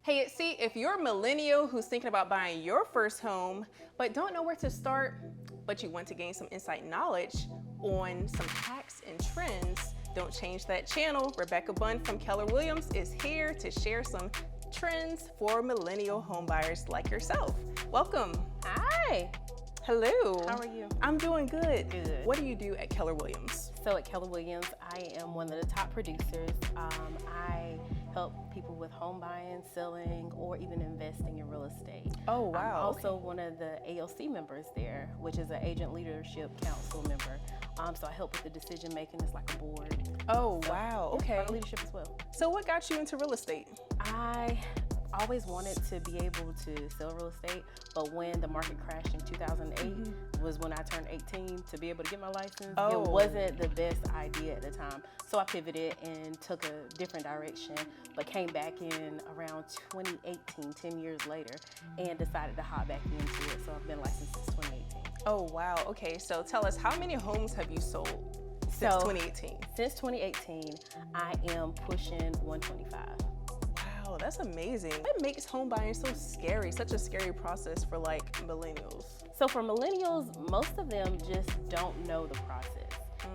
Hey, see, if you're a millennial who's thinking about buying your first home, but don't know where to start, but you want to gain some inside knowledge on some hacks and trends, don't change that channel. Rebecca Bunn from Keller Williams is here to share some trends for millennial homebuyers like yourself. Welcome. Hi. Hello. How are you? I'm doing good. Good. What do you do at Keller Williams? So at Keller Williams, I am one of the top producers. I help people with home buying, selling, or even investing in real estate. Oh, wow. I'm also one of the ALC members there, which is an Agent Leadership Council member. So I help with the decision making. It's like a board. Oh, So, wow. yeah, Okay. part of leadership as well. So what got you into real estate? I always wanted to be able to sell real estate, but when the market crashed in 2008 was when I turned 18 to be able to get my license. Oh. It wasn't the best idea at the time. So I pivoted and took a different direction, but came back in around 2018, 10 years later, and decided to hop back into it. So I've been licensed since 2018. Oh, wow. Okay, so tell us, how many homes have you sold since 2018? Since 2018, I am pushing 125. Wow, that's amazing. What makes home buying so scary, such a scary process for like millennials? So for millennials, most of them just don't know the process.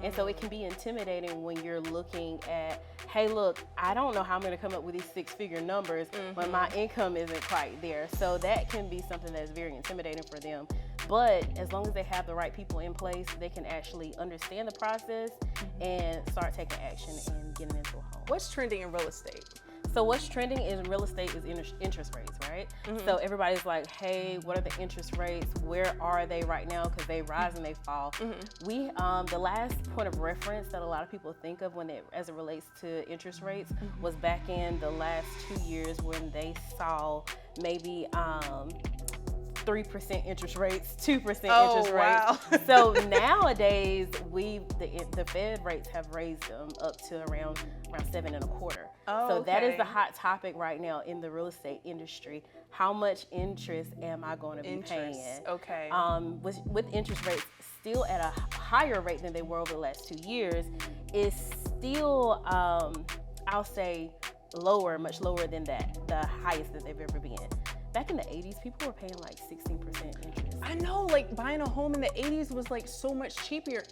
And so it can be intimidating when you're looking at, hey, look, I don't know how I'm gonna come up with these six-figure numbers when my income isn't quite there. So that can be something that's very intimidating for them. But as long as they have the right people in place, they can actually understand the process and start taking action and getting into a home. What's trending in real estate? So what's trending in real estate is interest rates, right? So everybody's like, hey, what are the interest rates? Where are they right now? Because they rise and they fall. We, the last point of reference that a lot of people think of as it relates to interest rates was back in the last 2 years when they saw maybe 3% interest rates, 2% interest wow. rates. So nowadays, the Fed rates have raised them up to around 7.25%. Oh, so that is okay. the hot topic right now in the real estate industry. How much interest am I going to be paying? Okay. With interest rates still at a higher rate than they were over the last 2 years, is still, I'll say, much lower than the highest that they've ever been. Back in the 80s, people were paying like 16% interest. I know, like buying a home in the 80s was like so much cheaper.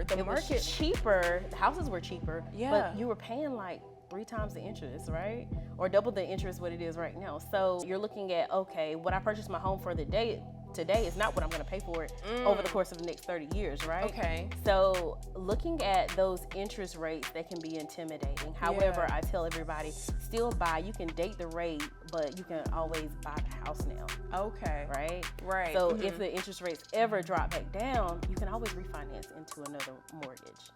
The market was cheaper, the houses were cheaper, Yeah. but you were paying like 3 times the interest, right? Or double the interest what it is right now. So you're looking at, okay, what I purchased my home for today is not what I'm gonna pay for it over the course of the next 30 years, right? Okay. So looking at those interest rates, they can be intimidating. However, I tell everybody, still buy. You can date the rate, but you can always buy the house now. Okay. Right? Right. So if the interest rates ever drop back down, you can always refinance into another mortgage.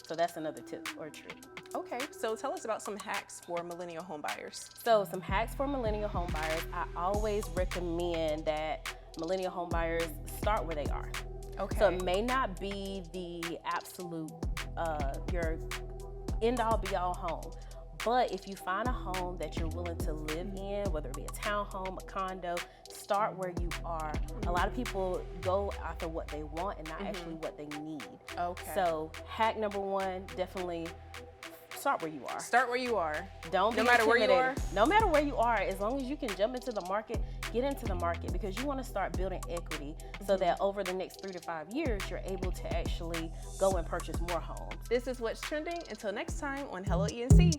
So that's another tip or trick. Okay, so tell us about some hacks for millennial home buyers. So some hacks for millennial home buyers. I always recommend that millennial home buyers start where they are. Okay. So it may not be the absolute, your end-all be-all home, but if you find a home that you're willing to live in, whether it be a townhome, a condo, start where you are. A lot of people go after what they want and not actually what they need. Okay. So hack number one, definitely start where you are. Start where you are. Don't be No matter where you intimidated. are? No matter where you are, as long as you can jump into the market, get into the market, because you want to start building equity so that over the next 3 to 5 years, you're able to actually go and purchase more homes. This is what's trending. Until next time on Hello ENC.